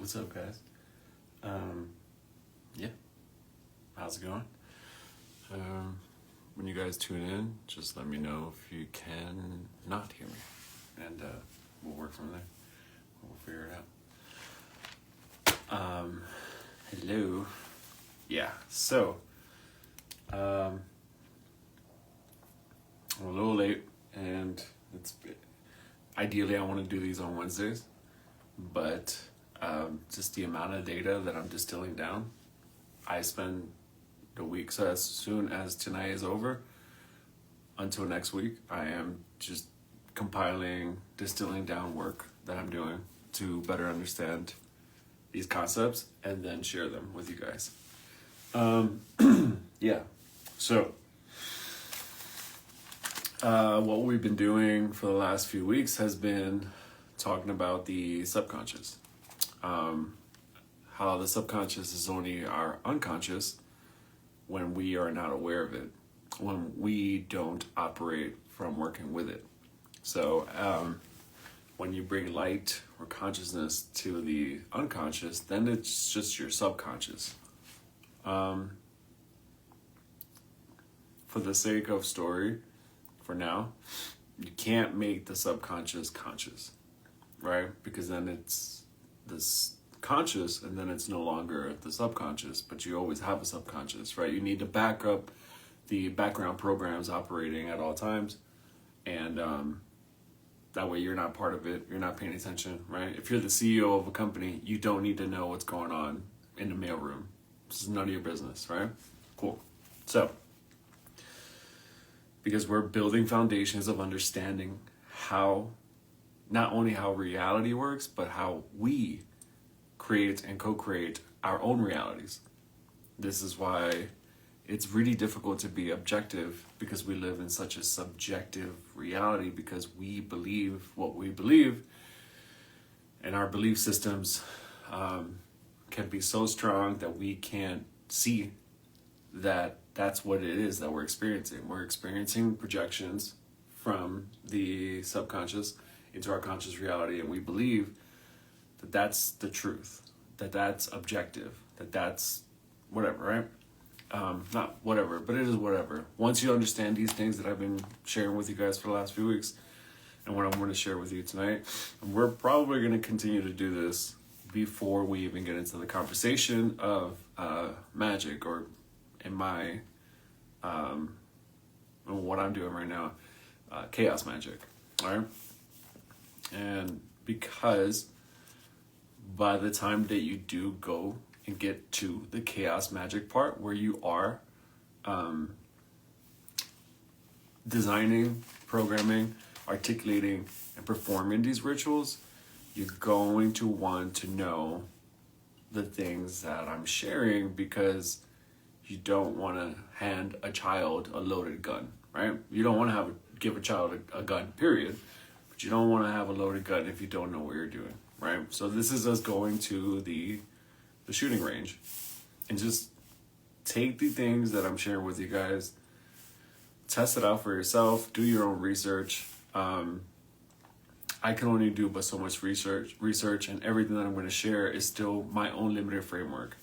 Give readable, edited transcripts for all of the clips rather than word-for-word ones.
What's up, guys? Yeah, how's it going? When you guys tune in, just let me know if you can not hear me, and we'll work from there. We'll figure it out. Hello. Yeah, so I'm a little late, and ideally I want to do these on Wednesdays, but just the amount of data that I'm distilling down, I spend the week. So as soon as tonight is over, until next week, I am just compiling, distilling down work that I'm doing to better understand these concepts and then share them with you guys. Yeah. So what we've been doing for the last few weeks has been talking about the subconscious. How the subconscious is only our unconscious when we are not aware of it, when we don't operate from working with it. So when you bring light or consciousness to the unconscious, then it's just your subconscious. For the sake of story, for now, you can't make the subconscious conscious, right? Because then it's this conscious and then it's no longer the subconscious, but you always have a subconscious, right? You need to back up the background programs operating at all times, and that way you're not part of it, you're not paying attention, right? If you're the CEO of a company, you don't need to know what's going on in the mailroom. This is none of your business, right? Cool. So, because we're building foundations of understanding how, not only how reality works, but how we create and co-create our own realities. This is why it's really difficult to be objective, because we live in such a subjective reality, because we believe what we believe, and our belief systems can be so strong that we can't see that that's what it is that we're experiencing. We're experiencing projections from the subconscious into our conscious reality, and we believe that that's the truth, that that's objective, that that's whatever, right? Not whatever, but it is whatever. Once you understand these things that I've been sharing with you guys for the last few weeks, and what I'm going to share with you tonight, and we're probably going to continue to do this before we even get into the conversation of magic, or in my what I'm doing right now, chaos magic, all right? And because by the time that you do go and get to the chaos magic part, where you are designing, programming, articulating, and performing these rituals, you're going to want to know the things that I'm sharing, because you don't want to hand a child a loaded gun, right? You don't want to give a child a gun, period. But you don't want to have a loaded gun if you don't know what you're doing, right? So this is us going to the shooting range and just take the things that I'm sharing with you guys, test it out for yourself, do your own research. I can only do but so much research, and everything that I'm going to share is still my own limited framework.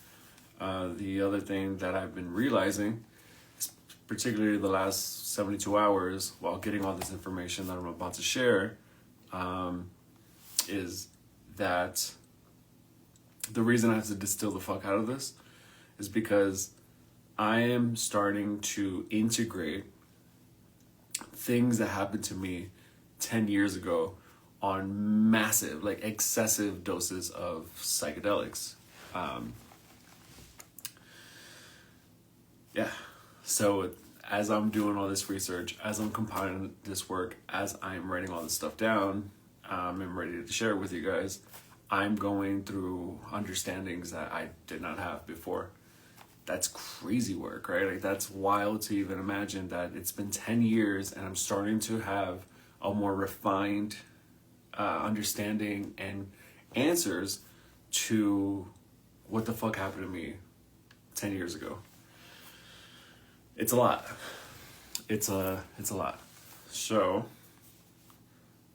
The other thing that I've been realizing, particularly the last 72 hours while getting all this information that I'm about to share, is that the reason I have to distill the fuck out of this is because I am starting to integrate things that happened to me 10 years ago on massive, like excessive doses of psychedelics. Yeah. So as I'm doing all this research, as I'm compiling this work, as I'm writing all this stuff down, and ready to share it with you guys, I'm going through understandings that I did not have before. That's crazy work, right? Like, that's wild to even imagine that it's been 10 years and I'm starting to have a more refined understanding and answers to what the fuck happened to me 10 years ago. It's a lot. It's a lot. So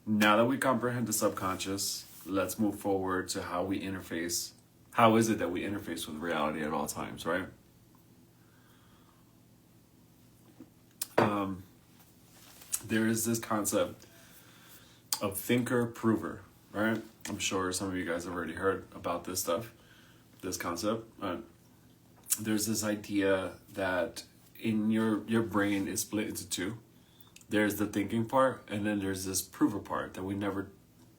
now that we comprehend the subconscious, let's move forward to how we interface how is it that we interface with reality at all times, right? There is this concept of thinker prover, right? I'm sure some of you guys have already heard about this stuff, this concept. There's this idea that in your brain is split into two. There's the thinking part, and then there's this prover part that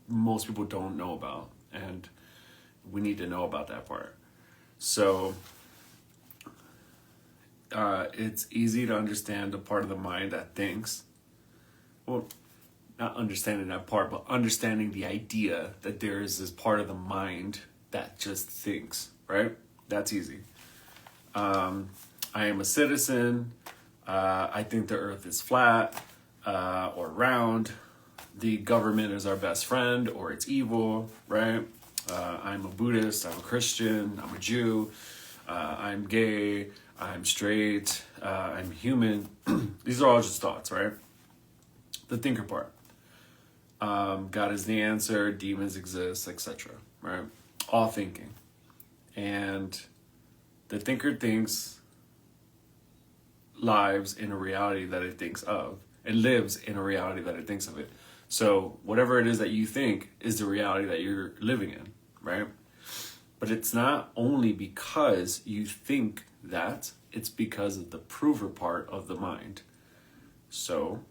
most people don't know about, and we need to know about that part. So it's easy to understand the part of the mind that thinks. Well, not understanding that part, but understanding the idea that there is this part of the mind that just thinks, right? That's easy. I am a citizen. I think the earth is flat or round. The government is our best friend or it's evil, right? I'm a Buddhist. I'm a Christian. I'm a Jew. I'm gay. I'm straight. I'm human. These are all just thoughts, right? The thinker part. God is the answer, demons exist, etc. Right? All thinking. And the thinker thinks lives in a reality that it thinks of. It lives in a reality that it thinks of it. So whatever it is that you think is the reality that you're living in, right? But it's not only because you think that, it's because of the prover part of the mind. So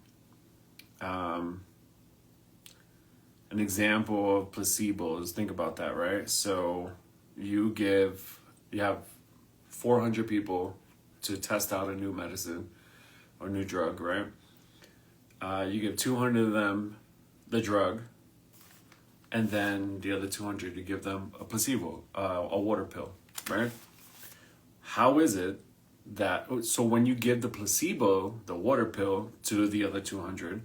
an example of placebos, think about that, right? So you have 400 people to test out a new medicine or new drug, right? You give 200 of them the drug, and then the other 200 you give them a placebo, a water pill, right? How is it that, so when you give the placebo, the water pill, to the other 200,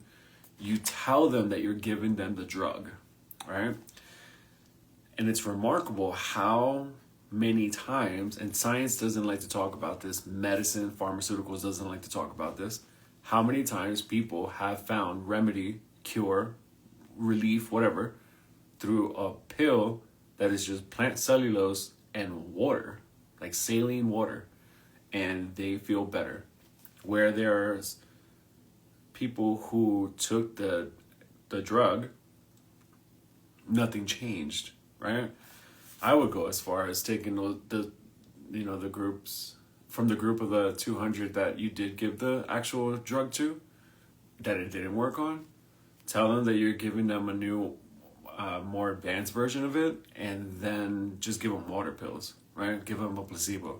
you tell them that you're giving them the drug, right? And it's remarkable how many times, and science doesn't like to talk about this, medicine, pharmaceuticals doesn't like to talk about this, how many times people have found remedy, cure, relief, whatever, through a pill that is just plant cellulose and water, like saline water, and they feel better. Where there's people who took the drug, nothing changed, right? I would go as far as taking the groups from the group of the 200 that you did give the actual drug to, that it didn't work on. Tell them that you're giving them a new, more advanced version of it, and then just give them water pills, right? Give them a placebo.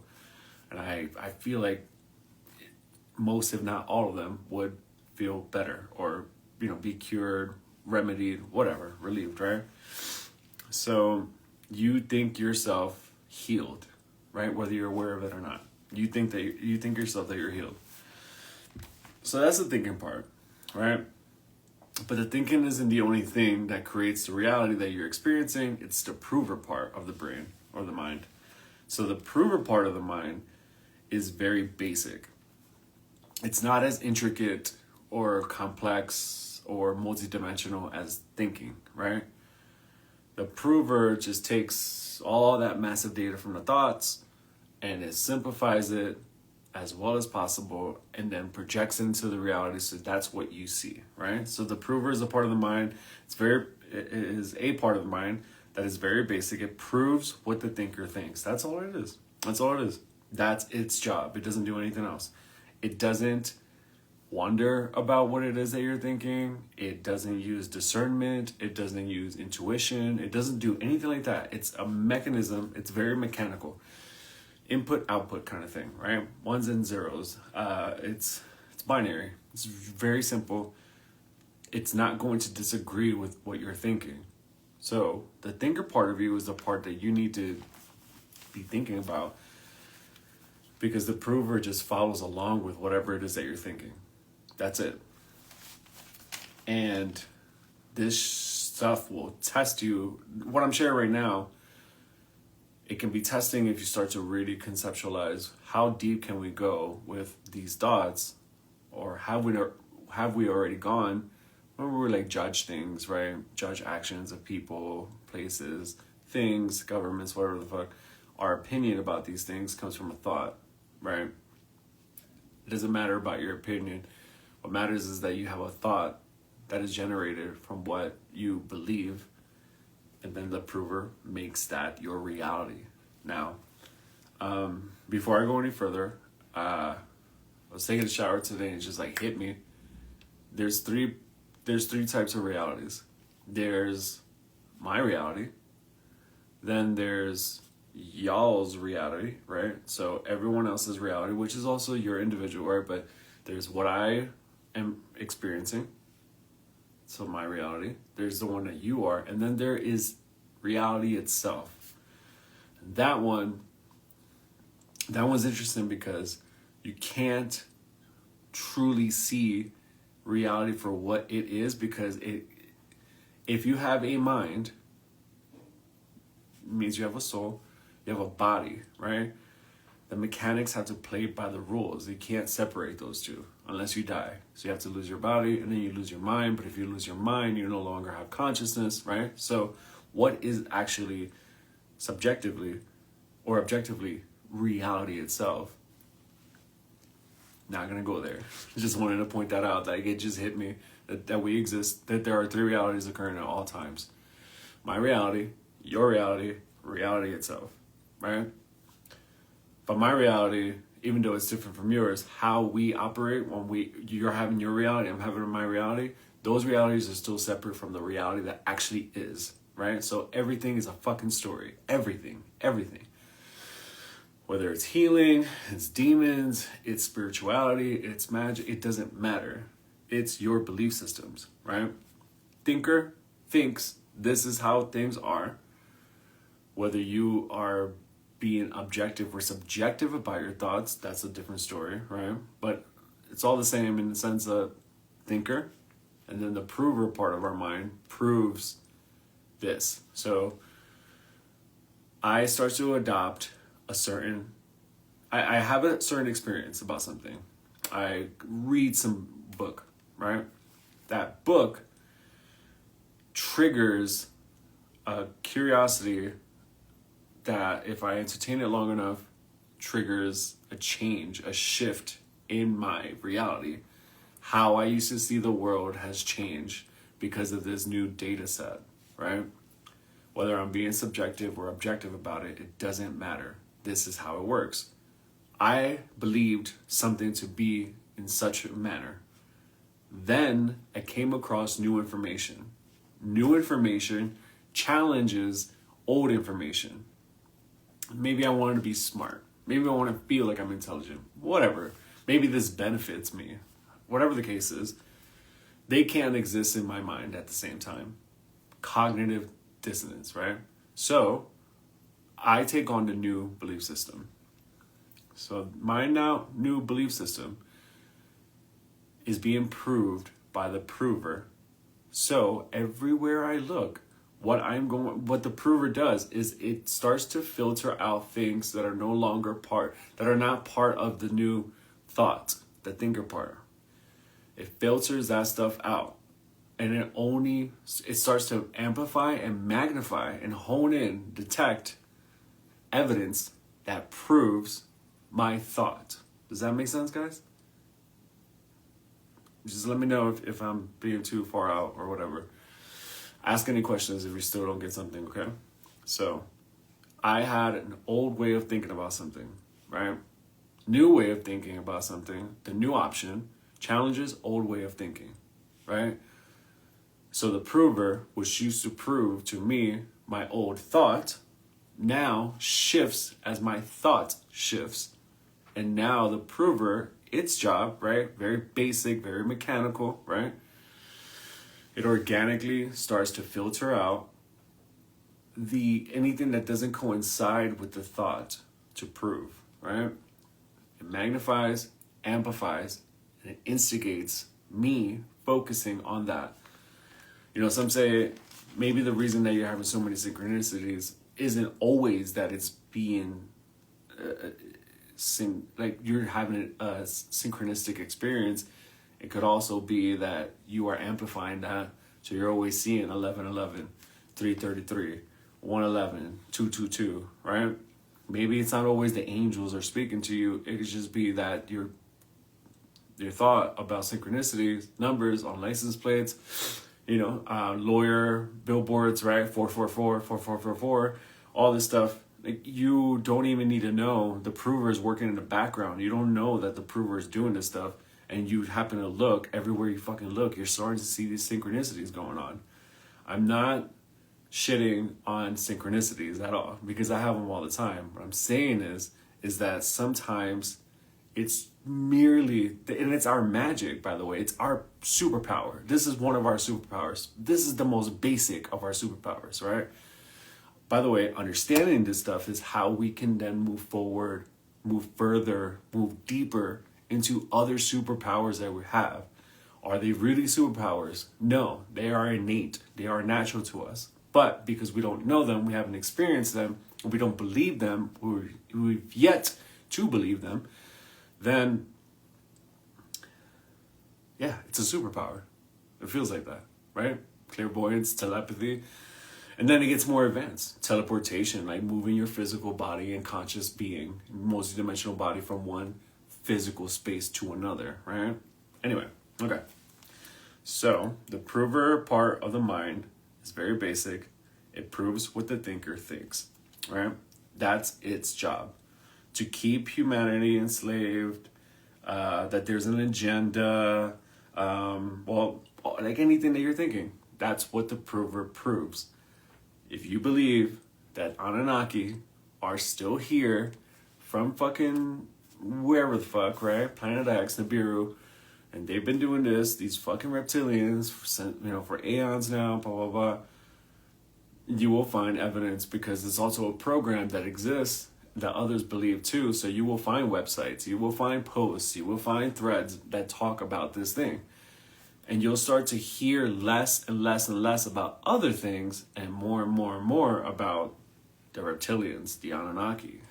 And I feel like most, if not all of them, would feel better or, be cured, remedied, whatever, relieved, right? So you think yourself healed, right? Whether you're aware of it or not. You think yourself that you're healed. So that's the thinking part, right? But the thinking isn't the only thing that creates the reality that you're experiencing. It's the prover part of the brain or the mind. So the prover part of the mind is very basic. It's not as intricate or complex or multidimensional as thinking, right? The prover just takes all that massive data from the thoughts and it simplifies it as well as possible and then projects into the reality, so that's what you see, right? So the prover is a part of the mind. It is a part of the mind that is very basic. It proves what the thinker thinks. That's all it is. That's all it is. That's its job. It doesn't do anything else. It doesn't wonder about what it is that you're thinking. It doesn't use discernment. It doesn't use intuition. It doesn't do anything like that. It's a mechanism. It's very mechanical. Input, output kind of thing, right? Ones and zeros. It's binary. It's very simple. It's not going to disagree with what you're thinking. So the thinker part of you is the part that you need to be thinking about, because the prover just follows along with whatever it is that you're thinking. That's it. And this stuff will test you. What I'm sharing right now, it can be testing if you start to really conceptualize how deep can we go with these thoughts, or have we already gone when we like judge things, right? Judge actions of people, places, things, governments, whatever the fuck. our opinion about these things comes from a thought, right? It doesn't matter about your opinion. What matters is that you have a thought that is generated from what you believe, and then the prover makes that your reality. Now, before I go any further, I was taking a shower today and it just like hit me. There's three types of realities. There's my reality, then there's y'all's reality, right? So everyone else's reality, which is also your individual, right? But there's what I am experiencing, so my reality. There's the one that you are, and then there is reality itself. That one's interesting because you can't truly see reality for what it is, because if you have a mind, it means you have a soul, you have a body, right? The mechanics have to play by the rules. You can't separate those two unless you die. So you have to lose your body and then you lose your mind. But if you lose your mind, you no longer have consciousness, right? So what is actually subjectively or objectively reality itself? Not gonna go there. Just wanted to point that out. Like, it just hit me that we exist, that there are three realities occurring at all times. My reality, your reality, reality itself, right? But my reality, even though it's different from yours, how we operate when you're having your reality, I'm having my reality, those realities are still separate from the reality that actually is, right? So everything is a fucking story. Everything. Whether it's healing, it's demons, it's spirituality, it's magic, it doesn't matter. It's your belief systems, right? Thinker thinks this is how things are. Whether you are being objective or subjective about your thoughts, that's a different story, right? But it's all the same in the sense of thinker, and then the prover part of our mind proves this. So I start to adopt I have a certain experience about something. I read some book, right? That book triggers a curiosity that, if I entertain it long enough, triggers a change, a shift in my reality. How I used to see the world has changed because of this new data set, right? Whether I'm being subjective or objective about it, it doesn't matter. This is how it works. I believed something to be in such a manner. Then I came across new information. New information challenges old information. Maybe I wanted to be smart. Maybe I want to feel like I'm intelligent. Whatever. Maybe this benefits me. Whatever the case is, they can't exist in my mind at the same time. Cognitive dissonance, right? So I take on the new belief system. So my now new belief system is being proved by the prover. So everywhere I look, what the prover does is it starts to filter out things that are no longer that are not part of the new thought, the thinker part. It filters that stuff out. And it starts to amplify and magnify and hone in, detect evidence that proves my thought. Does that make sense, guys? Just let me know if I'm being too far out or whatever. Ask any questions if you still don't get something, okay? So, I had an old way of thinking about something, right? New way of thinking about something, the new option, challenges old way of thinking, right? So the prover, which used to prove to me my old thought, now shifts as my thought shifts. And now the prover, its job, right? Very basic, very mechanical, right? It organically starts to filter out anything that doesn't coincide with the thought to prove, right? It magnifies, amplifies, and it instigates me focusing on that. You know, some say maybe the reason that you're having so many synchronicities isn't always that it's being like you're having a synchronistic experience. It could also be that you are amplifying that, so you're always seeing 1111, 333, 111, 222, right? Maybe it's not always the angels are speaking to you. It could just be that your thought about synchronicities, numbers on license plates, lawyer billboards, right? 444, 4444, all this stuff. Like, you don't even need to know the prover is working in the background. You don't know that the prover is doing this stuff, and you happen to look everywhere you fucking look. You're starting to see these synchronicities going on. I'm not shitting on synchronicities at all, because I have them all the time. What I'm saying is that sometimes it's merely, and it's our magic, by the way. It's our superpower. This is one of our superpowers. This is the most basic of our superpowers, right? By the way, understanding this stuff is how we can then move forward, move further, move deeper into other superpowers that we have. Are they really superpowers? No, they are innate. They are natural to us. But because we don't know them, we haven't experienced them, we don't believe them, we've yet to believe them, then, yeah, it's a superpower. It feels like that, right? Clairvoyance, telepathy. And then it gets more advanced. Teleportation, like moving your physical body and conscious being, multi-dimensional body from one physical space to another, right? Anyway, okay. So the prover part of the mind is very basic. It proves what the thinker thinks, right? That's its job. To keep humanity enslaved, that there's an agenda, like anything that you're thinking. That's what the prover proves. If you believe that Anunnaki are still here from fucking wherever the fuck, right? Planet X, Nibiru, and they've been doing this, these fucking reptilians, for aeons now, blah, blah, blah, you will find evidence, because it's also a program that exists that others believe too. So you will find websites, you will find posts, you will find threads that talk about this thing. And you'll start to hear less and less and less about other things, and more about the reptilians, the Anunnaki,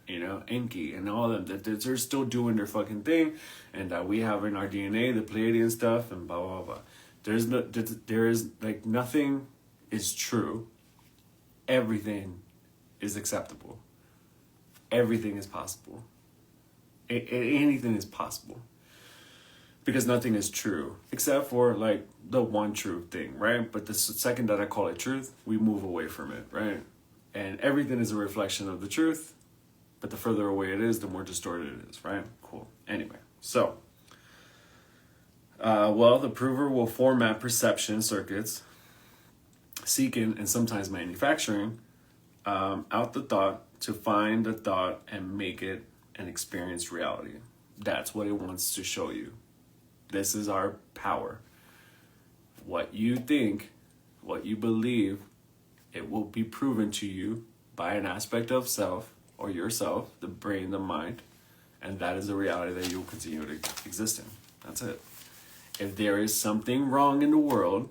Enki, and all of them. That they're still doing their fucking thing, and that we have in our DNA the Pleiadian stuff, and blah blah blah. There is like nothing is true. Everything is acceptable. Everything is possible. Anything is possible. Because nothing is true, except for like the one true thing, right? But the second that I call it truth, we move away from it, right? And everything is a reflection of the truth, but the further away it is, the more distorted it is, right? Cool. Anyway, so, the prover will format perception circuits, seeking and sometimes manufacturing out the thought to find the thought and make it an experienced reality. That's what it wants to show you. This is our power. What you think, what you believe, it will be proven to you by an aspect of self or yourself, the brain, the mind, and that is the reality that you will continue to exist in. That's it. If there is something wrong in the world,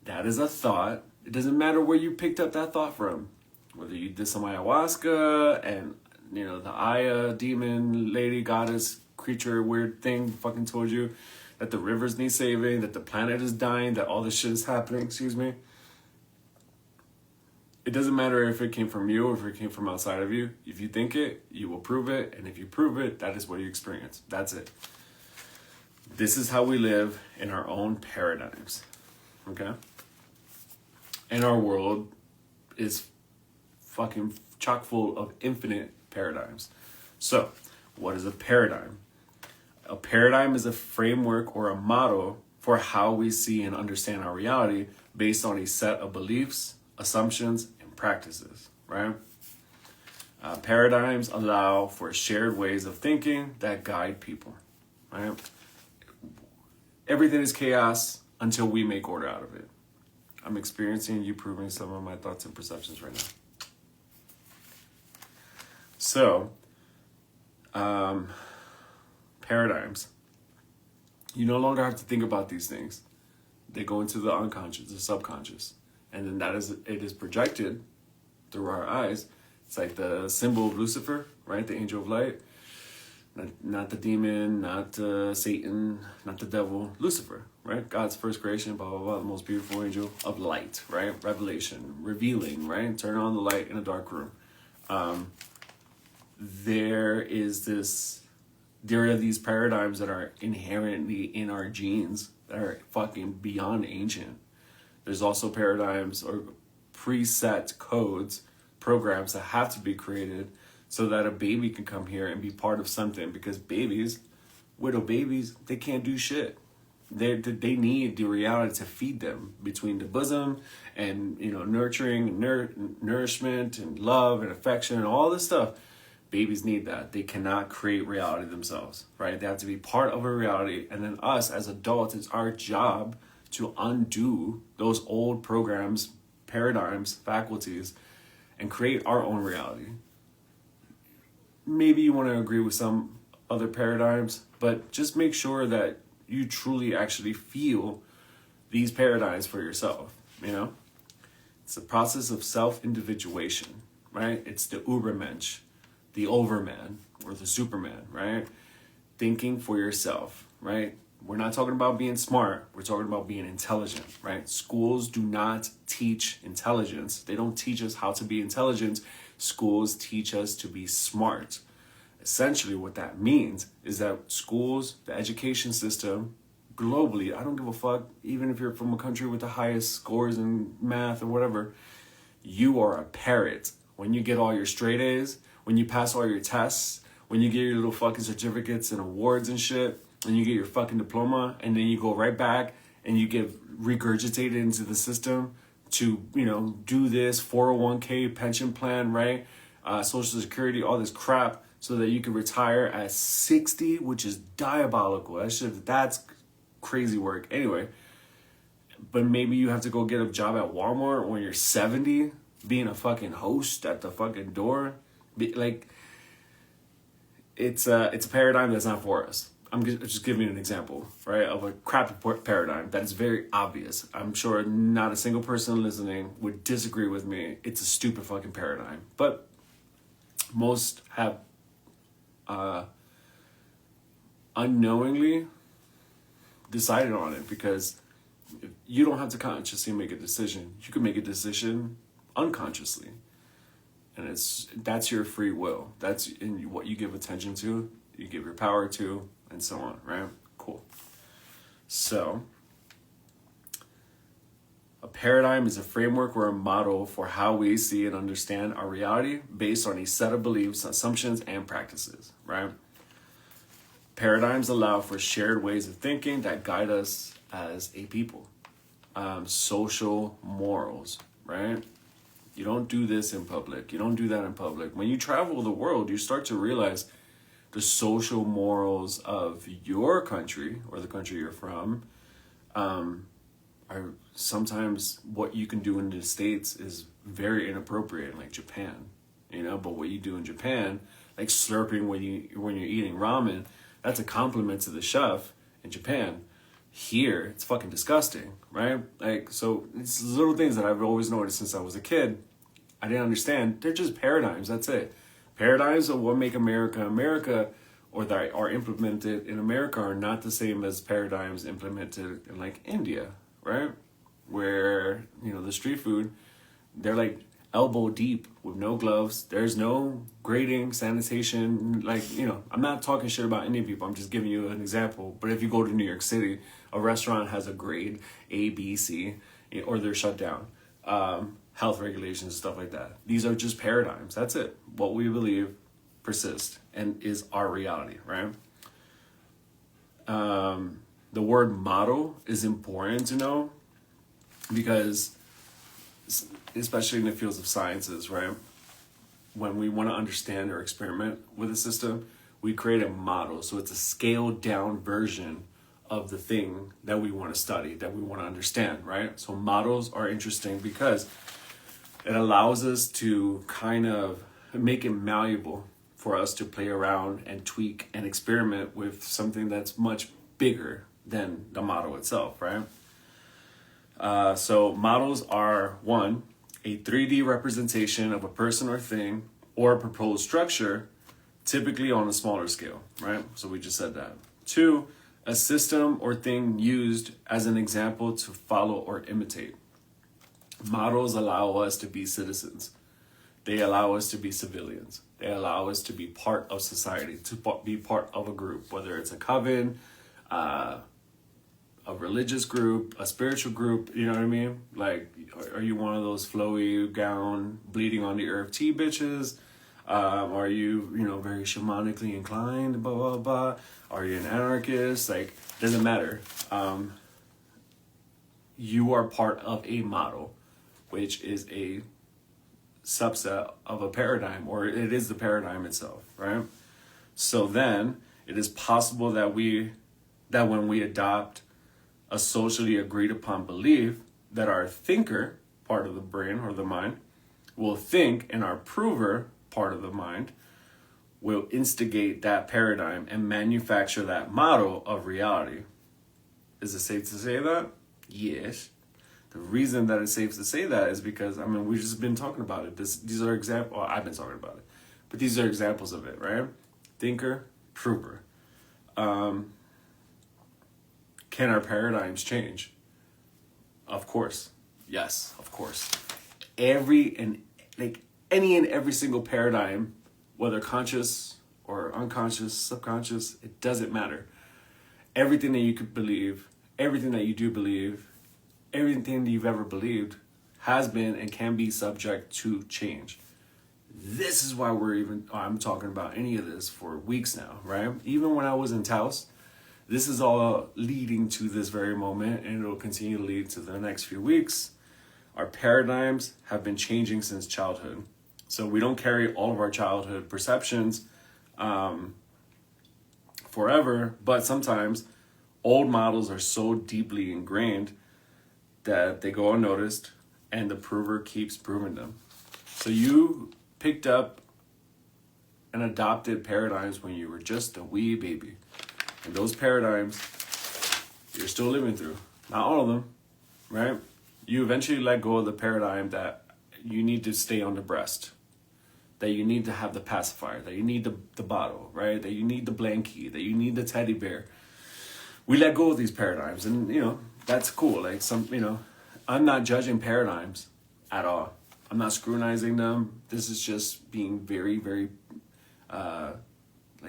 that is a thought. It doesn't matter where you picked up that thought from. Whether you did some ayahuasca and, the Aya, demon, lady, goddess, creature, weird thing fucking told you that the rivers need saving, that the planet is dying, that all this shit is happening, It doesn't matter if it came from you or if it came from outside of you. If you think it, you will prove it. And if you prove it, that is what you experience. That's it. This is how we live in our own paradigms. Okay? And our world is fucking chock full of infinite paradigms. So, what is a paradigm? A paradigm is a framework or a model for how we see and understand our reality based on a set of beliefs, assumptions, and practices, right? Paradigms allow for shared ways of thinking that guide people, right? Everything is chaos until we make order out of it. I'm experiencing you proving some of my thoughts and perceptions right now. So, paradigms. You no longer have to think about these things. They go into the unconscious, the subconscious. And then it is projected through our eyes. It's like the symbol of Lucifer, right? The angel of light. Not the demon, not Satan, not the devil. Lucifer, right? God's first creation, blah, blah, blah. The most beautiful angel of light, right? Revelation, revealing, right? Turn on the light in a dark room. There are these paradigms that are inherently in our genes that are fucking beyond ancient. There's also paradigms or preset codes, programs that have to be created so that a baby can come here and be part of something, because widow babies, they can't do shit. They need the reality to feed them between the bosom and, nurturing, nourishment and love and affection and all this stuff. Babies need that. They cannot create reality themselves, right? They have to be part of a reality. And then us as adults, it's our job to undo those old programs, paradigms, faculties, and create our own reality. Maybe you want to agree with some other paradigms, but just make sure that you truly actually feel these paradigms for yourself, It's a process of self-individuation, right? It's the Ubermensch, the Overman, or the Superman, right? Thinking for yourself, right? We're not talking about being smart. We're talking about being intelligent, right? Schools do not teach intelligence. They don't teach us how to be intelligent. Schools teach us to be smart. Essentially, what that means is that schools, the education system, globally, I don't give a fuck, even if you're from a country with the highest scores in math or whatever, you are a parrot. When you get all your straight A's, when you pass all your tests, when you get your little fucking certificates and awards and shit, and you get your fucking diploma, and then you go right back and you get regurgitated into the system to, do this 401k pension plan, right? Social Security, all this crap, so that you can retire at 60, which is diabolical. That's crazy work. Anyway, but maybe you have to go get a job at Walmart when you're 70, being a fucking host at the fucking door. It's a paradigm that's not for us. I'm just giving you an example, right, of a crappy paradigm that is very obvious. I'm sure not a single person listening would disagree with me. It's a stupid fucking paradigm. But most have unknowingly decided on it, because you don't have to consciously make a decision. You can make a decision unconsciously. And that's your free will. That's in what you give attention to, you give your power to, and so on, right? Cool. So, a paradigm is a framework or a model for how we see and understand our reality based on a set of beliefs, assumptions, and practices, right? Paradigms allow for shared ways of thinking that guide us as a people. Social morals, right? You don't do this in public. You don't do that in public. When you travel the world, you start to realize the social morals of your country or the country you're from are sometimes what you can do in the States is very inappropriate, like Japan, but what you do in Japan, like slurping when you're eating ramen, that's a compliment to the chef in Japan. Here, it's fucking disgusting, right? So it's little things that I've always noticed since I was a kid. I didn't understand. They're just paradigms. That's it. Paradigms of what make America America, or that are implemented in America, are not the same as paradigms implemented in like India, right? Where, the street food, they're like elbow deep with no gloves. There's no grading, sanitation. I'm not talking shit about Indian people. I'm just giving you an example. But if you go to New York City, a restaurant has a grade A, B, C, or they're shut down. Health regulations, stuff like that. These are just paradigms. That's it. What we believe persists and is our reality, right? The word model is important to know, because especially in the fields of sciences, right? When we want to understand or experiment with a system, we create a model. So it's a scaled down version of the thing that we want to study, that we want to understand, right? So models are interesting because it allows us to kind of make it malleable for us to play around and tweak and experiment with something that's much bigger than the model itself, right? So models are, one, a 3D representation of a person or thing or a proposed structure, typically on a smaller scale, right? So we just said that. Two, a system or thing used as an example to follow or imitate. Models allow us to be citizens. They allow us to be civilians. They allow us to be part of society, to be part of a group, whether it's a coven, a religious group, a spiritual group, you know what I mean? Like, are you one of those flowy gown, bleeding on the earth tea bitches? Are you, very shamanically inclined, blah, blah, blah? Are you an anarchist? Like, doesn't matter. You are part of a model, which is a subset of a paradigm, or it is the paradigm itself, right? So then it is possible that when we adopt a socially agreed upon belief, that our thinker, part of the brain or the mind, will think, and our prover, part of the mind, will instigate that paradigm and manufacture that model of reality. Is it safe to say that? Yes. The reason that it's safe to say that is because, we've just been talking about it. These are examples, well, I've been talking about it, but these are examples of it, right? Thinker, prover. Can our paradigms change? Of course. Yes, of course. Any and every single paradigm, whether conscious or unconscious, subconscious, it doesn't matter. Everything that you could believe, everything that you do believe, everything that you've ever believed has been and can be subject to change. This is why I'm talking about any of this for weeks now, right? Even when I was in Taos, this is all leading to this very moment, and it'll continue to lead to the next few weeks. Our paradigms have been changing since childhood. So we don't carry all of our childhood perceptions forever, but sometimes old models are so deeply ingrained that they go unnoticed, and the prover keeps proving them. So you picked up and adopted paradigms when you were just a wee baby. And those paradigms, you're still living through. Not all of them, right? You eventually let go of the paradigm that you need to stay on the breast, that you need to have the pacifier, that you need the bottle, right? That you need the blankie, that you need the teddy bear. We let go of these paradigms, and, that's cool. Like I'm not judging paradigms at all. I'm not scrutinizing them. This is just being very, very,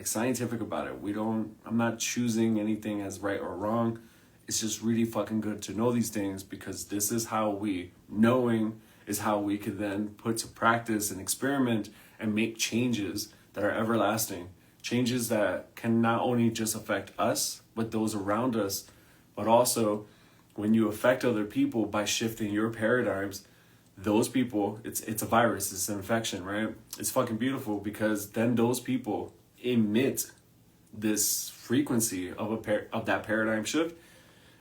scientific about it. I'm not choosing anything as right or wrong. It's just really fucking good to know these things, because this is how knowing is how we can then put to practice and experiment and make changes that are everlasting. Changes that can not only just affect us, but those around us, but also when you affect other people by shifting your paradigms, those people, it's a virus, it's an infection, right? It's fucking beautiful, because then those people emit this frequency of that paradigm shift,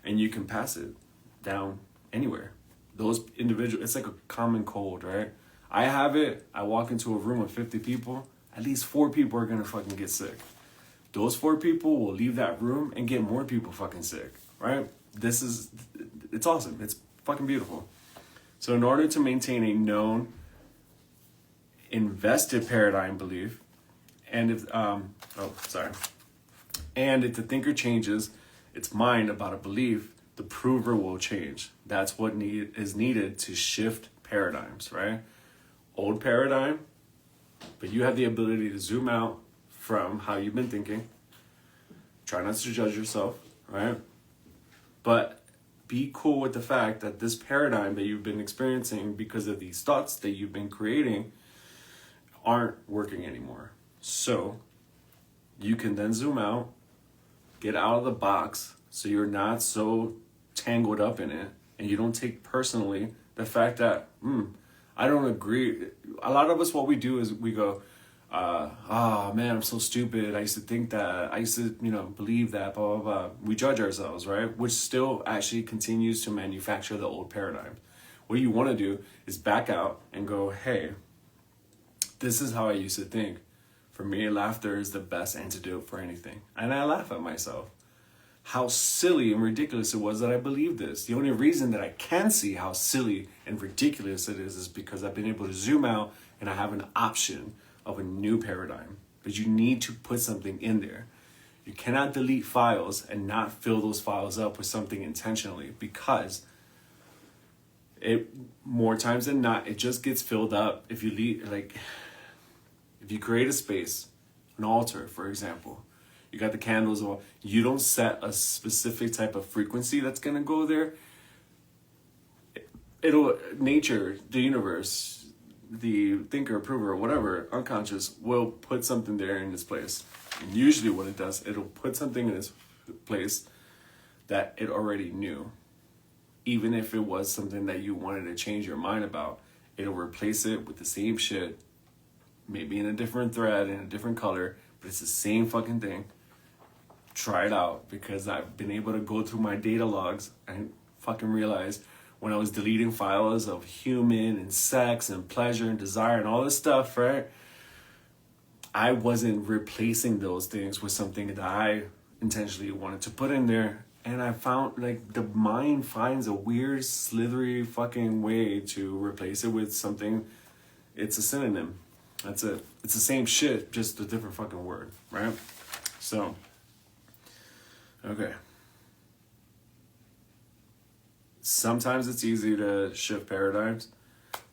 and you can pass it down anywhere. Those individuals, it's like a common cold, right? I have it. I walk into a room with 50 people. At least 4 people are gonna fucking get sick. Those 4 people will leave that room and get more people fucking sick, right? It's awesome. It's fucking beautiful. So in order to maintain a known, invested paradigm belief, and if the thinker changes its mind about a belief, the prover will change. That's what is needed to shift paradigms, right? Old paradigm, but you have the ability to zoom out from how you've been thinking. Try not to judge yourself, right? But be cool with the fact that this paradigm that you've been experiencing because of these thoughts that you've been creating aren't working anymore. So you can then zoom out, get out of the box, so you're not so tangled up in it, and you don't take personally the fact that, I don't agree. A lot of us, what we do is we go, oh man, I'm so stupid. I used to think that. I used to, believe that, blah, blah, blah. We judge ourselves, right? Which still actually continues to manufacture the old paradigm. What you want to do is back out and go, hey, this is how I used to think. For me, laughter is the best antidote for anything. And I laugh at myself. How silly and ridiculous it was that I believed this. The only reason that I can see how silly and ridiculous it is because I've been able to zoom out and I have an option of a new paradigm. But you need to put something in there. You cannot delete files and not fill those files up with something intentionally, because It more times than not, it just gets filled up if you leave. Like, if you create a space, an altar, for example, you got the candles. You don't set a specific type of frequency that's gonna go there. It'll nature, the universe, the thinker, prover, whatever, unconscious will put something there in its place. And usually, what it does, it'll put something in its place that it already knew. Even if it was something that you wanted to change your mind about, it'll replace it with the same shit, maybe in a different thread, in a different color, but it's the same fucking thing. Try it out, because I've been able to go through my data logs and fucking realize when I was deleting files of human and sex and pleasure and desire and all this stuff, right? I wasn't replacing those things with something that I intentionally wanted to put in there. And I found, like, the mind finds a weird, slithery fucking way to replace it with something. It's a synonym. That's it. It's the same shit, just a different fucking word, right? So, okay. Sometimes it's easy to shift paradigms,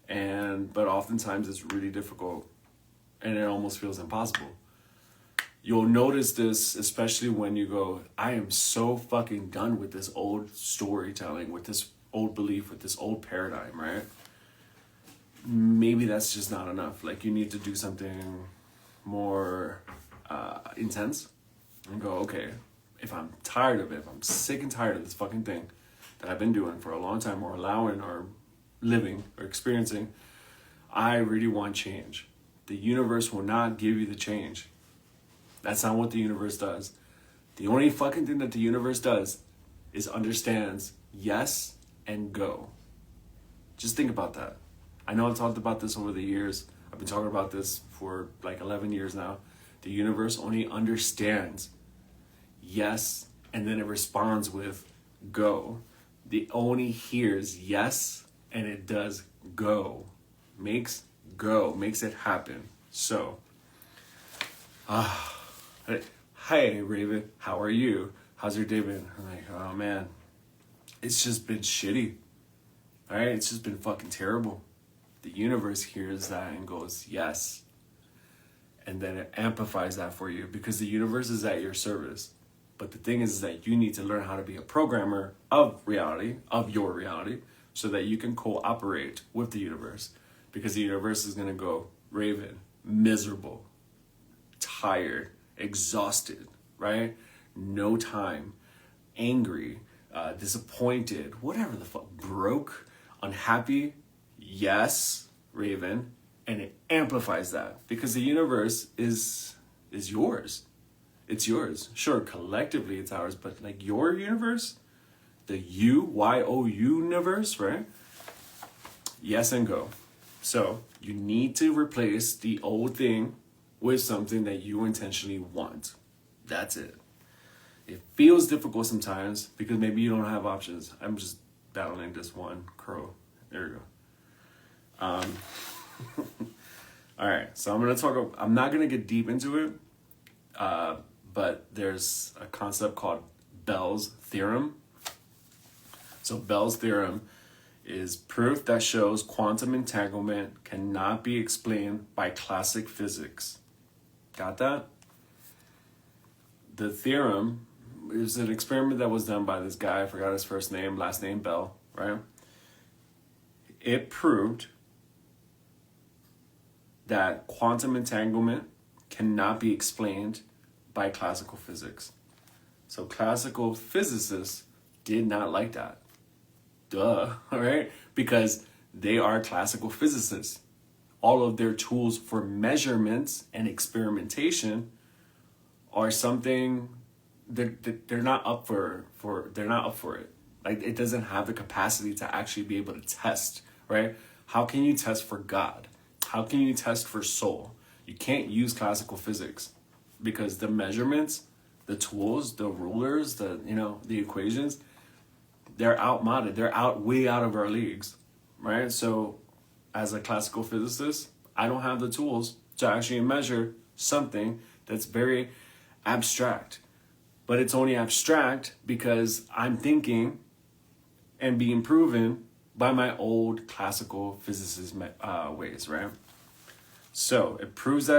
but oftentimes it's really difficult, and it almost feels impossible. You'll notice this, especially when you go, I am so fucking done with this old storytelling, with this old belief, with this old paradigm, right? Maybe that's just not enough. Like, you need to do something more intense and go, okay, if I'm tired of it, if I'm sick and tired of this fucking thing that I've been doing for a long time, or allowing, or living, or experiencing, I really want change. The universe will not give you the change. That's not what the universe does. The only fucking thing that the universe does is understands yes and go. Just think about that. I know I've talked about this over the years. I've been talking about this for like 11 years now. The universe only understands yes, and then it responds with go. It only hears yes, and it does go. Makes it happen. So, hey, Raven, how are you? How's your day been? I'm like, oh man, it's just been shitty. All right, it's just been fucking terrible. The universe hears that and goes, yes. And then it amplifies that for you, because the universe is at your service. But the thing is that you need to learn how to be a programmer of reality, of your reality, so that you can cooperate with the universe. Because the universe is going to go, Raven, miserable, tired, exhausted, right? No time, angry, disappointed, whatever the fuck, broke, unhappy. Yes, Raven. And it amplifies that, because the universe is yours. It's yours. Sure, collectively it's ours, but like your universe, the YOU universe, right? Yes and go. So you need to replace the old thing with something that you intentionally want. That's it. It feels difficult sometimes because maybe you don't have options. I'm just battling this one crow. There we go. All right, so I'm not going to get deep into it, but there's a concept called Bell's theorem. So Bell's theorem is proof that shows quantum entanglement cannot be explained by classic physics. Got that? The theorem is an experiment that was done by this guy, I forgot his first name, last name Bell, right? It proved that quantum entanglement cannot be explained by classical physics. So classical physicists did not like that. Duh, all right? Because they are classical physicists. All of their tools for measurements and experimentation are something that they're not up for they're not up for it. Like, it doesn't have the capacity to actually be able to test, right? How can you test for God? How can you test for soul? You can't use classical physics, because the measurements, the tools, the rulers, the equations, they're outmoded. They're way out of our leagues, right? So as a classical physicist, I don't have the tools to actually measure something that's very abstract. But it's only abstract because I'm thinking and being proven by my old classical physicist ways, right? So it proves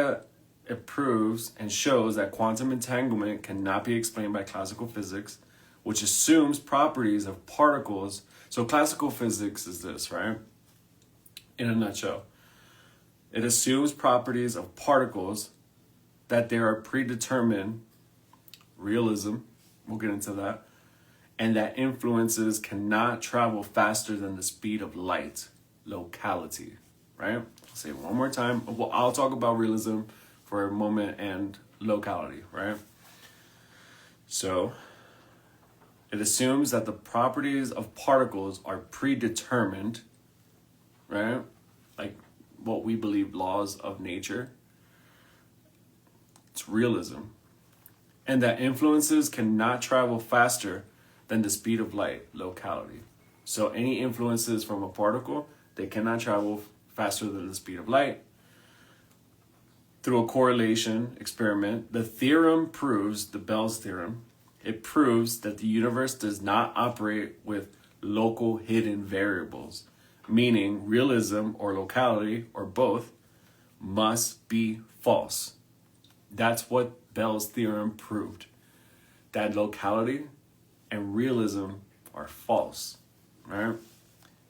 and shows that quantum entanglement cannot be explained by classical physics, which assumes properties of particles. So classical physics is this, right? In a nutshell, it assumes properties of particles that they are predetermined, realism, we'll get into that, and that influences cannot travel faster than the speed of light, locality, right? I'll say it one more time. Well, I'll talk about realism for a moment and locality, right? So it assumes that the properties of particles are predetermined, right? Like what we believe laws of nature. It's realism. And that influences cannot travel faster than the speed of light, locality. So any influences from a particle, they cannot travel faster than the speed of light. Through a correlation experiment, the theorem proves, the Bell's theorem, it proves that the universe does not operate with local hidden variables, meaning realism or locality or both must be false. That's what Bell's theorem proved, that locality and realism are false, right?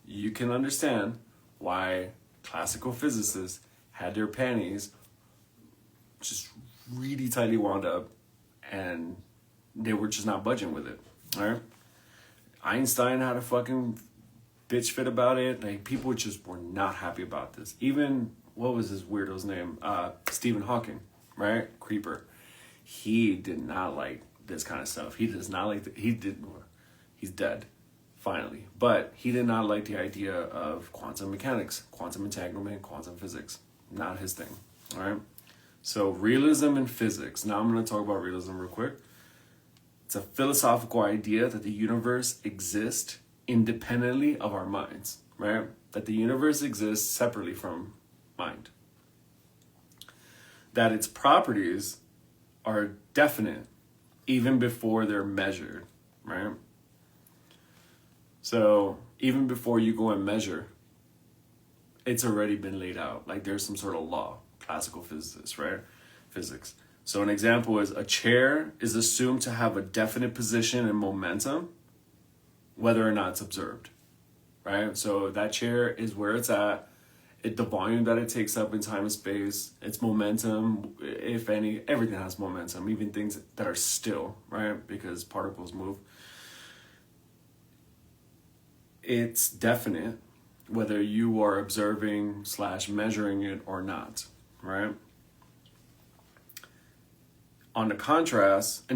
You can understand why classical physicists had their panties just really tightly wound up and they were just not budging with it, all right? Einstein had a fucking bitch fit about it. Like, people just were not happy about this. Even, what was this weirdo's name? Stephen Hawking, right? Creeper. He did not like this kind of stuff. He does not like he's dead, finally. But he did not like the idea of quantum mechanics, quantum entanglement, quantum physics. Not his thing, all right? So realism and physics. Now I'm going to talk about realism real quick. It's a philosophical idea that the universe exists independently of our minds, right? That the universe exists separately from mind. That its properties are definite even before they're measured, right? So even before you go and measure, it's already been laid out. Like there's some sort of law, classical physicists, right? Physics. So an example is a chair is assumed to have a definite position and momentum, whether or not it's observed, right? So that chair is where it's at. The volume that it takes up in time and space, its momentum, if any, everything has momentum, even things that are still, right? Because particles move. It's definite whether you are observing / measuring it or not, right? In contrast,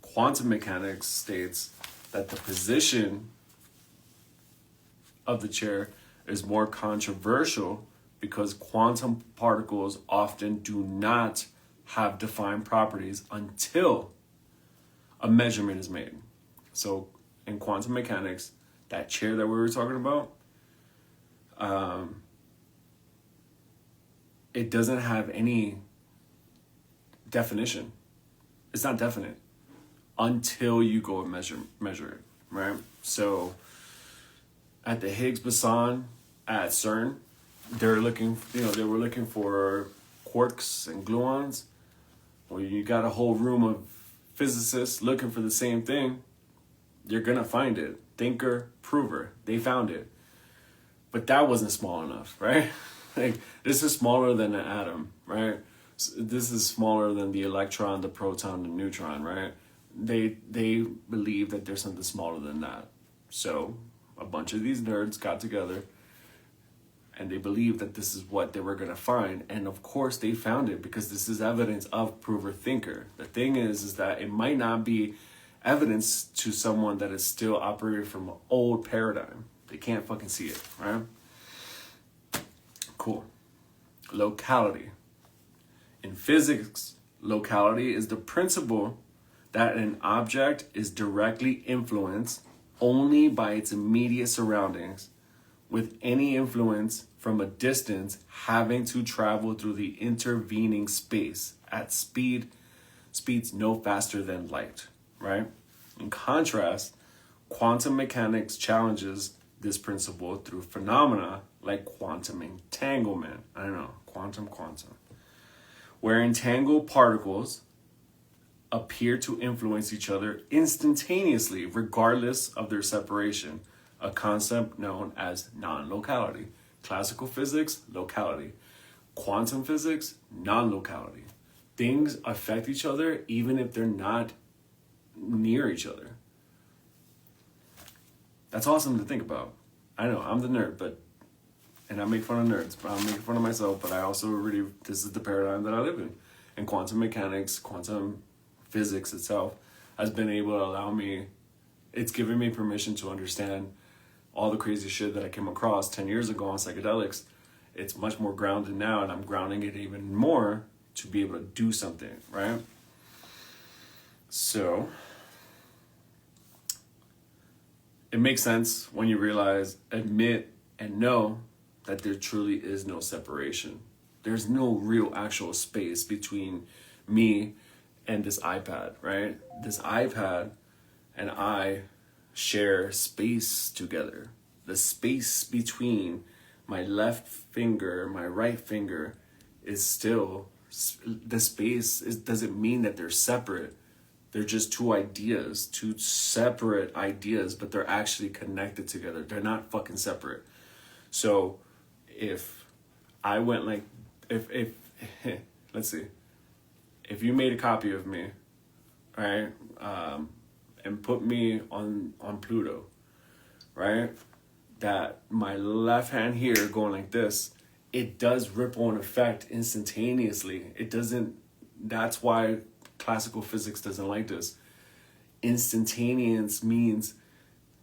quantum mechanics states that the position of the chair is more controversial because quantum particles often do not have defined properties until a measurement is made. So in quantum mechanics, that chair that we were talking about, it doesn't have any definition. It's not definite until you go and measure it, right? So at the Higgs boson at CERN, they were looking for quarks and gluons. Well, you got a whole room of physicists looking for the same thing. You're gonna find it. Thinker, prover. They found it. But that wasn't small enough, right? Like, this is smaller than an atom, right? This is smaller than the electron, the proton, the neutron, right? They believe that there's something smaller than that. So a bunch of these nerds got together and they believed that this is what they were going to find. And of course they found it because this is evidence of prover thinker. The thing is that it might not be evidence to someone that is still operating from an old paradigm. They can't fucking see it, right? Cool. Locality. In physics, locality is the principle that an object is directly influenced only by its immediate surroundings, with any influence from a distance having to travel through the intervening space at speeds no faster than light, right? In contrast, quantum mechanics challenges this principle through phenomena like quantum entanglement. I don't know, quantum, where entangled particles appear to influence each other instantaneously, regardless of their separation, a concept known as non-locality. Classical physics, locality. Quantum physics, non-locality. Things affect each other even if they're not near each other. That's awesome to think about. I know, I'm the nerd, and I make fun of nerds, but I'm making fun of myself, but I also really, this is the paradigm that I live in. And quantum mechanics, quantum physics itself has been able to allow me, it's given me permission to understand all the crazy shit that I came across 10 years ago on psychedelics. It's much more grounded now, and I'm grounding it even more to be able to do something, right? So it makes sense when you realize, admit, and know that there truly is no separation. There's no real actual space between me and this iPad, right? This iPad and I share space together. The space between my left finger, my right finger is still, the space doesn't mean that they're separate. They're just two ideas, two separate ideas, but they're actually connected together. They're not fucking separate. So if I went like, if let's see, if you made a copy of me, right, and put me on Pluto, right, that my left hand here going like this, it does ripple and affect instantaneously. It doesn't, that's why classical physics doesn't like this. Instantaneous means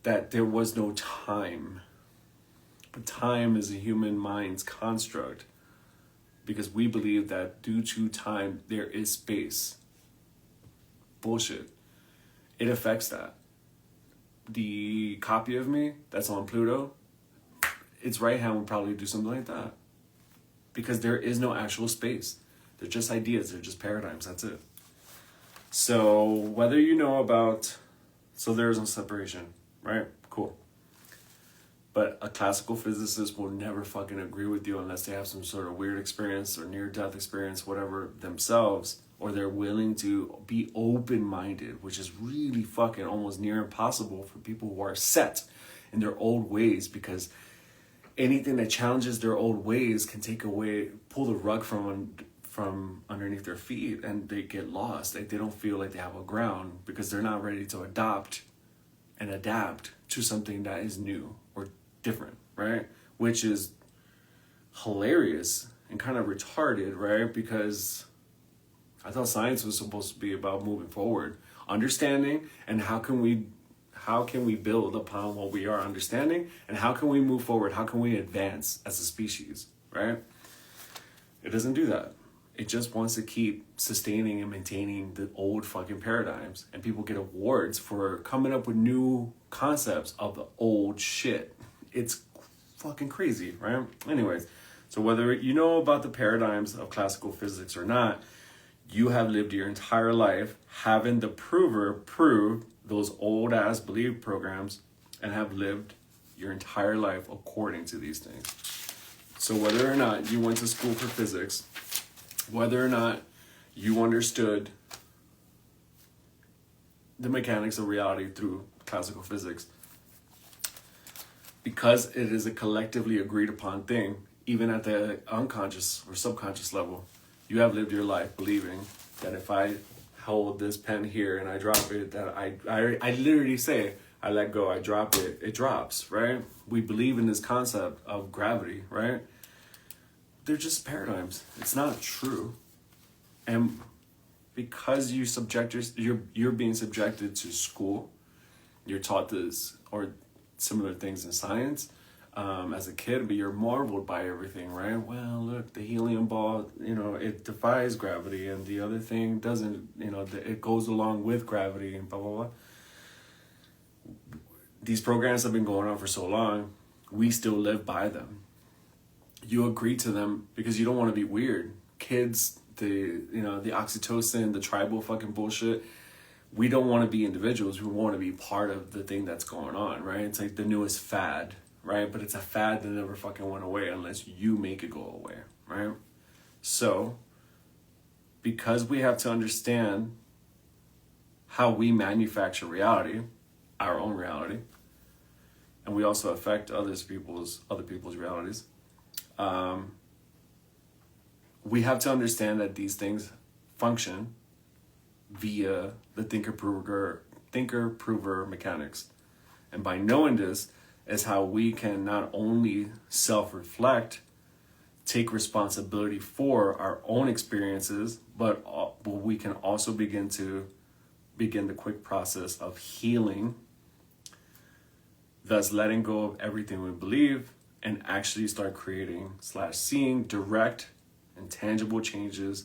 that there was no time. But time is a human mind's construct, because we believe that due to time, there is space. Bullshit. It affects that. The copy of me that's on Pluto, its right hand would probably do something like that. Because there is no actual space. They're just ideas, they're just paradigms, that's it. So whether you know about, so there is no separation, right? Cool. But a classical physicist will never fucking agree with you unless they have some sort of weird experience or near-death experience, whatever, themselves, or they're willing to be open-minded, which is really fucking almost near impossible for people who are set in their old ways, because anything that challenges their old ways can pull the rug from underneath their feet, and they get lost. Like, they don't feel like they have a ground because they're not ready to adopt and adapt to something that is new or different, right? Which is hilarious and kind of retarded, right? Because I thought science was supposed to be about moving forward, understanding, and how can we build upon what we are understanding, and how can we move forward? How can we advance as a species, right? It doesn't do that. It just wants to keep sustaining and maintaining the old fucking paradigms, and people get awards for coming up with new concepts of the old shit. It's fucking crazy, right? Anyways, so whether you know about the paradigms of classical physics or not, you have lived your entire life having the prover prove those old ass belief programs, and have lived your entire life according to these things. So whether or not you went to school for physics, whether or not you understood the mechanics of reality through classical physics, because it is a collectively agreed upon thing, even at the unconscious or subconscious level, you have lived your life believing that if I hold this pen here and I drop it, that I literally say, I let go, I drop it, it drops, right? We believe in this concept of gravity, right? They're just paradigms. It's not true. And because you're being subjected to school, you're taught this or similar things in science as a kid, but you're marveled by everything, right? Well, look, the helium ball, it defies gravity, and the other thing doesn't, it goes along with gravity, and blah, blah, blah. These programs have been going on for so long, we still live by them. You agree to them because you don't want to be weird. Kids, the oxytocin, the tribal fucking bullshit. We don't want to be individuals. We want to be part of the thing that's going on, right? It's like the newest fad, right? But it's a fad that never fucking went away unless you make it go away, right? So, because we have to understand how we manufacture reality, our own reality, and we also affect other people's realities. We have to understand that these things function via the thinker-prover mechanics. And by knowing this is how we can not only self-reflect, take responsibility for our own experiences, but we can also begin the quick process of healing, thus letting go of everything we believe and actually start creating / seeing direct and tangible changes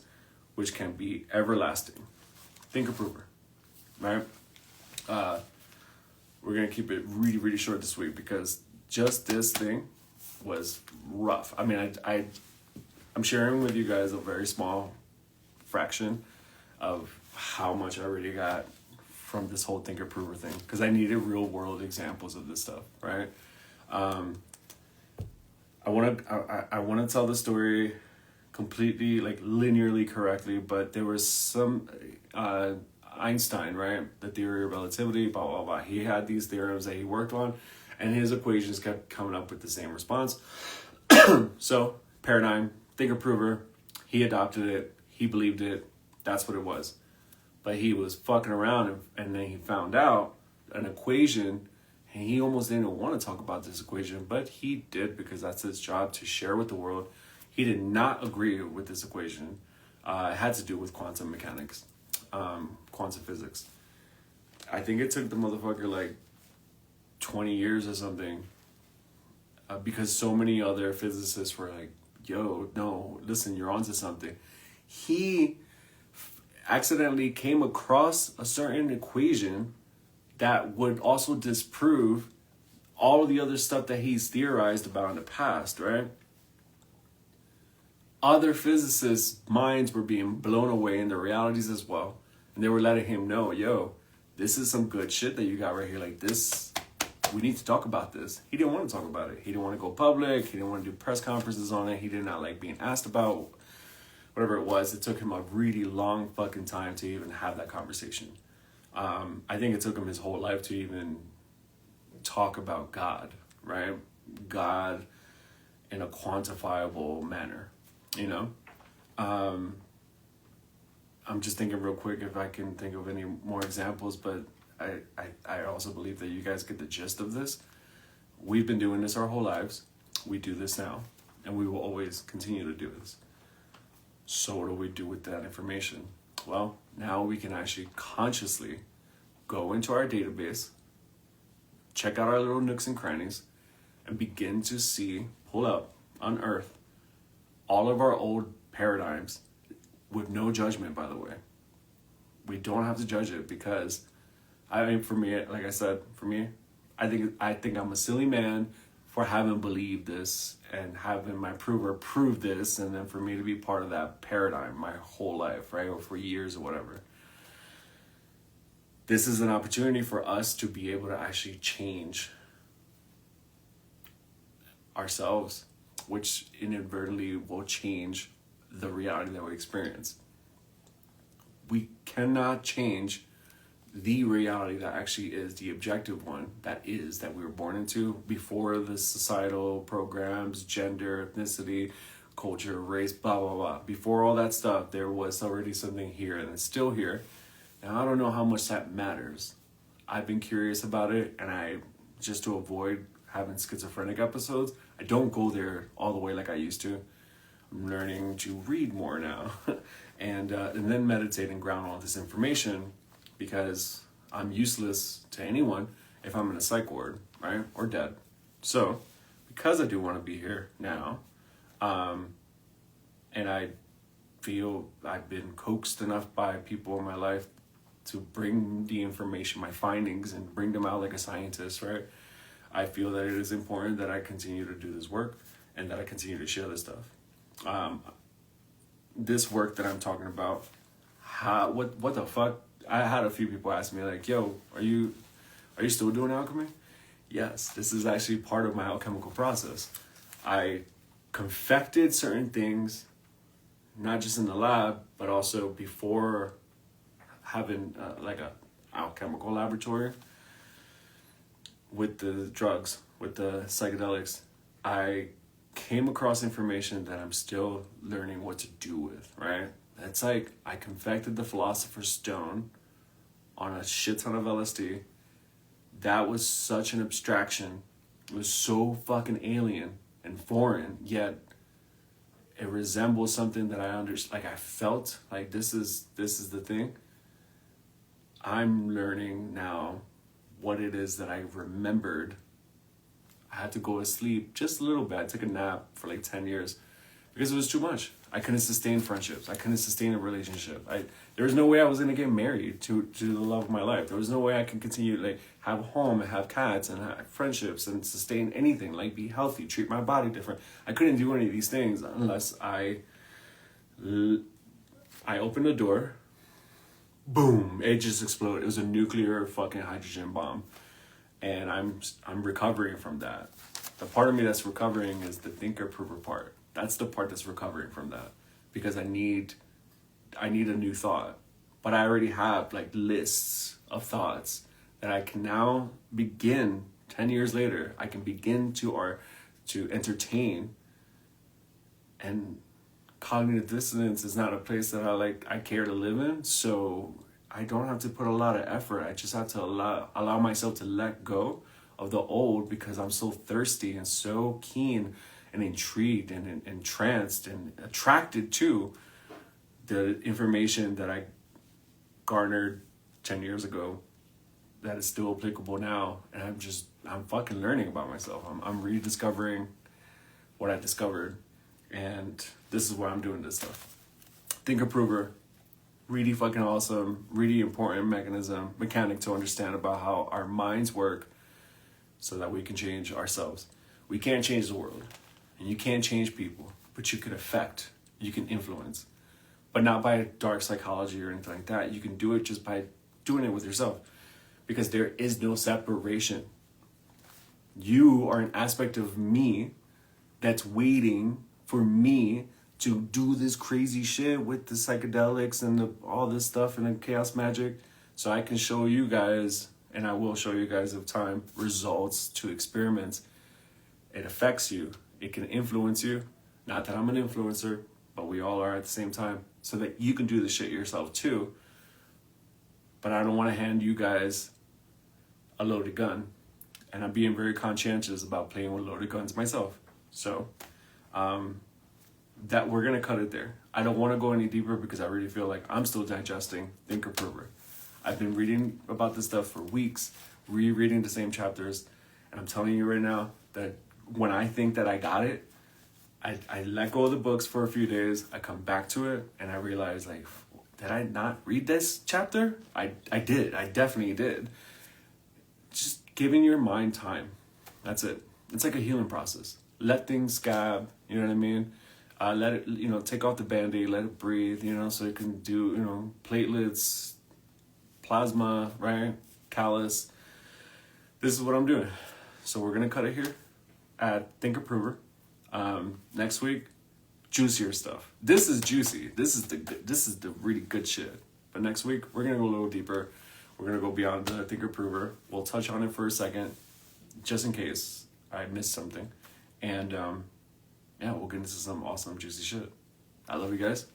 which can be everlasting. Thinker-prover, right? We're going to keep it really, really short this week because just this thing was rough. I mean, I'm sharing with you guys a very small fraction of how much I already got from this whole thinker-prover thing because I needed real-world examples of this stuff, right? I want to tell the story completely, like, linearly correctly, but there was some Einstein, right? The theory of relativity, blah, blah, blah. He had these theorems that he worked on, and his equations kept coming up with the same response. So, paradigm, thinker-prover, he adopted it, he believed it, that's what it was. But he was fucking around, and then he found out an equation, and he almost didn't want to talk about this equation, but he did because that's his job to share with the world. He did not agree with this equation. It had to do with quantum mechanics, quantum physics. I think it took the motherfucker like 20 years or something because so many other physicists were like, yo, no, listen, you're onto something. He accidentally came across a certain equation that would also disprove all of the other stuff that he's theorized about in the past, right? Other physicists' minds were being blown away in their realities as well. And they were letting him know, yo, this is some good shit that you got right here. Like this, we need to talk about this. He didn't want to talk about it. He didn't want to go public. He didn't want to do press conferences on it. He did not like being asked about whatever it was. It took him a really long fucking time to even have that conversation. I think it took him his whole life to even talk about God, right? God in a quantifiable manner, you know? I'm just thinking real quick if I can think of any more examples, but I also believe that you guys get the gist of this. We've been doing this our whole lives. We do this now, and we will always continue to do this. So what do we do with that information? Well, now we can actually consciously go into our database, check out our little nooks and crannies, and begin to see, pull up, unearth all of our old paradigms with no judgment, by the way. We don't have to judge it because, I mean, for me, like I said, for me, I think I'm a silly man for having believed this and having my prover prove this, and then for me to be part of that paradigm my whole life, right? Or for years or whatever. This is an opportunity for us to be able to actually change ourselves, which inadvertently will change the reality that we experience. We cannot change the reality that actually is the objective one, that we were born into before the societal programs, gender, ethnicity, culture, race, blah, blah, blah. Before all that stuff, there was already something here, and it's still here. And I don't know how much that matters. I've been curious about it, and just to avoid having schizophrenic episodes, I don't go there all the way like I used to. I'm learning to read more now and then meditate and ground all this information, because I'm useless to anyone if I'm in a psych ward, right? Or dead. So, because I do want to be here now, and I feel I've been coaxed enough by people in my life to bring the information, my findings, and bring them out like a scientist, right? I feel that it is important that I continue to do this work and that I continue to share this stuff. This work that I'm talking about, what the fuck? I had a few people ask me like, yo, are you still doing alchemy? yes, this is actually part of my alchemical process. I confected certain things, not just in the lab, but also before having like a alchemical laboratory with the drugs, with the psychedelics. I came across information that I'm still learning what to do with, right? It's like I confected the Philosopher's Stone on a shit ton of LSD. That was such an abstraction. It was so fucking alien and foreign, yet it resembles something that I understand. Like I felt like this is the thing. I'm learning now what it is that I remembered. I had to go to sleep just a little bit. I took a nap for like 10 years because it was too much. I couldn't sustain friendships. I couldn't sustain a relationship. There was no way I was gonna get married to the love of my life. There was no way I could continue to like have a home and have cats and have friendships and sustain anything, like be healthy, treat my body different. I couldn't do any of these things unless I opened the door, boom, it just exploded. It was a nuclear fucking hydrogen bomb. And I'm recovering from that. The part of me that's recovering is the thinker prover part. That's the part that's recovering from that, because I need a new thought, but I already have like lists of thoughts that I can now begin 10 years later. I can begin to entertain. And cognitive dissonance is not a place that I care to live in, so I don't have to put a lot of effort. I just have to allow myself to let go of the old, because I'm so thirsty and so keen and intrigued and entranced and attracted to the information that I garnered 10 years ago that is still applicable now. And I'm fucking learning about myself. I'm rediscovering what I discovered. And this is why I'm doing this stuff. Thinker Prover, really fucking awesome, really important mechanic to understand about how our minds work so that we can change ourselves. We can't change the world, and you can't change people, but you can affect, you can influence, but not by dark psychology or anything like that. You can do it just by doing it with yourself, because there is no separation. You are an aspect of me that's waiting for me to do this crazy shit with the psychedelics and all this stuff and the chaos magic, so I can show you guys, and I will show you guys of time, results to experiments. It affects you. It can influence you. Not that I'm an influencer, but we all are at the same time, so that you can do the shit yourself too. But I don't want to hand you guys a loaded gun, and I'm being very conscientious about playing with loaded guns myself. So, that we're gonna cut it there. I don't want to go any deeper because I really feel like I'm still digesting Thinker Prover. I've been reading about this stuff for weeks, rereading the same chapters, and I'm telling you right now that when I think that I got it, I let go of the books for a few days, I come back to it, and I realize, like, did I not read this chapter? I did. I definitely did. Just giving your mind time. That's it. It's like a healing process. Let things scab, you know what I mean? Let it, take off the Band-Aid, let it breathe, so it can do, platelets, plasma, right? Callus. This is what I'm doing. So we're going to cut it here at Thinker Prover. Next week, juicier stuff. This is juicy. This is the really good shit. But next week, we're going to go a little deeper. We're going to go beyond the Thinker Prover. We'll touch on it for a second, just in case I missed something. And, we'll get into some awesome, juicy shit. I love you guys.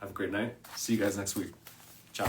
Have a great night. See you guys next week. Ciao.